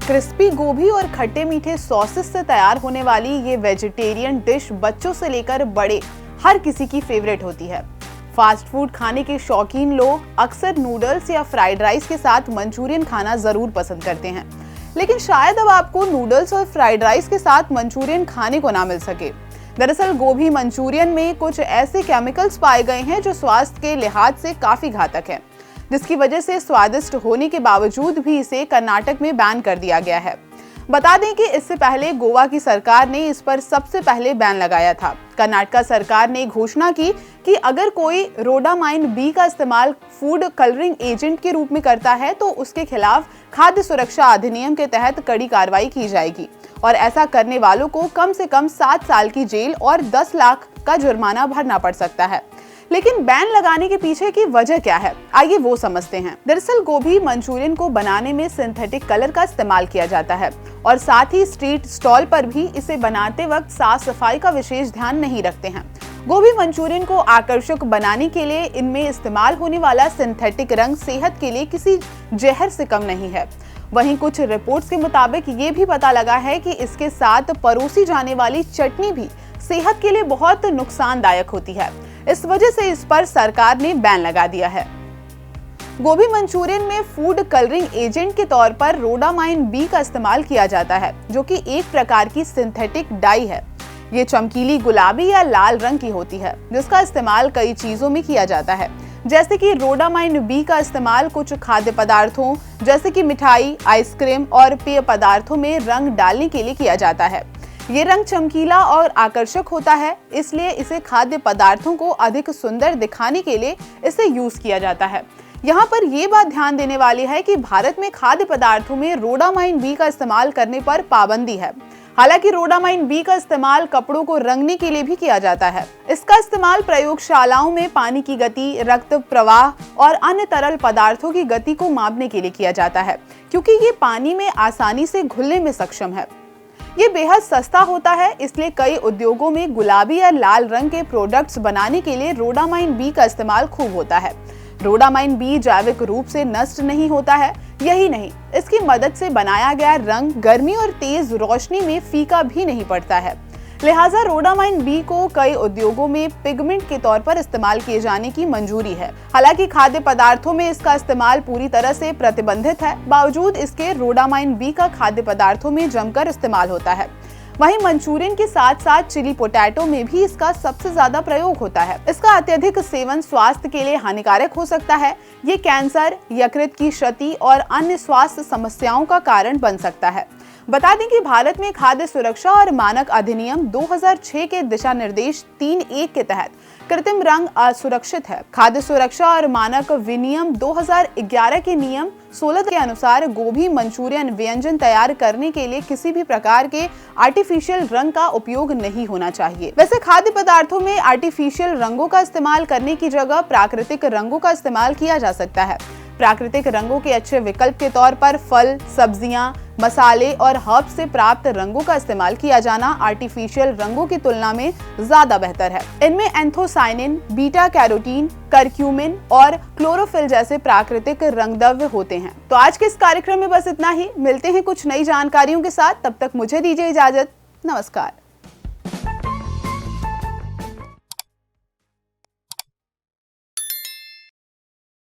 Crispy गोभी और खट्टे मीठे सॉसेस से तैयार होने वाली ये वेजिटेरियन डिश बच्चों से लेकर बड़े हर किसी की फेवरेट होती है। फास्ट फूड खाने के शौकीन लोग अक्सर नूडल्स या फ्राइड राइस के साथ मंचूरियन खाना जरूर पसंद करते हैं, लेकिन शायद अब आपको नूडल्स और फ्राइड राइस के साथ मंचूरियन खाने को ना मिल सके। दरअसल गोभी मंचूरियन में कुछ ऐसे केमिकल्स पाए गए हैं जो स्वास्थ्य के लिहाज से काफी घातक है, जिसकी वजह से स्वादिष्ट होने के बावजूद भी इसे कर्नाटक में बैन कर दिया गया है। बता दें कि इससे पहले गोवा की सरकार ने इस पर सबसे पहले बैन लगाया था। कर्नाटक सरकार ने घोषणा की कि अगर कोई रोडामाइन बी का इस्तेमाल फूड कलरिंग एजेंट के रूप में करता है तो उसके खिलाफ खाद्य सुरक्षा अधिनियम के तहत कड़ी कार्रवाई की जाएगी और ऐसा करने वालों को कम से कम 7 साल की जेल और 10 लाख का जुर्माना भरना पड़ सकता है। लेकिन बैन लगाने के पीछे की वजह क्या है, आइए वो समझते हैं। दरअसल गोभी मंचूरियन को बनाने में सिंथेटिक कलर का इस्तेमाल किया जाता है और साथ ही स्ट्रीट स्टॉल पर भी इसे बनाते वक्त साफ सफाई का विशेष ध्यान नहीं रखते हैं। गोभी मंचूरियन को आकर्षक बनाने के लिए इनमें इस्तेमाल होने वाला सिंथेटिक रंग सेहत के लिए किसी जहर से कम नहीं है। वहीं कुछ रिपोर्ट्स के मुताबिक ये भी पता लगा है कि इसके साथ परोसी जाने वाली चटनी भी सेहत के लिए बहुत नुकसानदायक होती है। इस वजह से इस पर सरकार ने बैन लगा दिया है। गोभी मंचूरियन में फूड कलरिंग एजेंट के तौर पर रोडामाइन बी का इस्तेमाल किया जाता है, जो कि एक प्रकार की सिंथेटिक डाई है। ये चमकीली गुलाबी या लाल रंग की होती है, जिसका इस्तेमाल कई चीजों में किया जाता है, जैसे कि रोडामाइन बी का इस्तेमाल कुछ खाद्य पदार्थों जैसे कि मिठाई, आइसक्रीम और पेय पदार्थों में रंग डालने के लिए किया जाता है। ये रंग चमकीला और आकर्षक होता है, इसलिए इसे खाद्य पदार्थों को अधिक सुंदर दिखाने के लिए इसे यूज किया जाता है। यहाँ पर ये बात ध्यान देने वाली है कि भारत में खाद्य पदार्थों में रोडामाइन बी का इस्तेमाल करने पर पाबंदी है। हालांकि रोडामाइन बी का इस्तेमाल कपड़ों को रंगने के लिए भी किया जाता है। इसका इस्तेमाल प्रयोगशालाओं में पानी की गति, रक्त प्रवाह और अन्य तरल पदार्थों की गति को मापने के लिए किया जाता है, क्योंकि ये पानी में आसानी से घुलने में सक्षम है। ये बेहद सस्ता होता है, इसलिए कई उद्योगों में गुलाबी या लाल रंग के प्रोडक्ट्स बनाने के लिए रोडामाइन बी का इस्तेमाल खूब होता है। रोडामाइन बी जैविक रूप से नष्ट नहीं होता है। यही नहीं, इसकी मदद से बनाया गया रंग गर्मी और तेज रोशनी में फीका भी नहीं पड़ता है। लिहाजा रोडामाइन बी को कई उद्योगों में पिगमेंट के तौर पर इस्तेमाल किए जाने की मंजूरी है। हालांकि खाद्य पदार्थों में इसका इस्तेमाल पूरी तरह से प्रतिबंधित है, बावजूद इसके रोडामाइन बी का खाद्य पदार्थों में जमकर इस्तेमाल होता है। वहीं मंचूरियन के साथ साथ चिली पोटैटो में भी इसका सबसे ज्यादा प्रयोग होता है। इसका अत्यधिक सेवन स्वास्थ्य के लिए हानिकारक हो सकता है। ये कैंसर, यकृत की क्षति और अन्य स्वास्थ्य समस्याओं का कारण बन सकता है। बता दें कि भारत में खाद्य सुरक्षा और मानक अधिनियम 2006 के दिशा निर्देश 3(1) के तहत कृत्रिम रंग असुरक्षित है। खाद्य सुरक्षा और मानक विनियम 2011 के नियम 16 के अनुसार गोभी मंचूरियन व्यंजन तैयार करने के लिए किसी भी प्रकार के आर्टिफिशियल रंग का उपयोग नहीं होना चाहिए। वैसे खाद्य पदार्थों में आर्टिफिशियल रंगों का इस्तेमाल करने की जगह प्राकृतिक रंगों का इस्तेमाल किया जा सकता है। प्राकृतिक रंगों के अच्छे विकल्प के तौर पर फल, सब्जियां, मसाले और हर्ब से प्राप्त रंगों का इस्तेमाल किया जाना आर्टिफिशियल रंगों की तुलना में ज्यादा बेहतर है। इनमें एंथोसाइनिन, बीटा कैरोटीन, करक्यूमिन और क्लोरोफिल जैसे प्राकृतिक रंगद्रव्य होते हैं। तो आज के इस कार्यक्रम में बस इतना ही। मिलते हैं कुछ नई जानकारियों के साथ, तब तक मुझे दीजिए इजाजत। नमस्कार।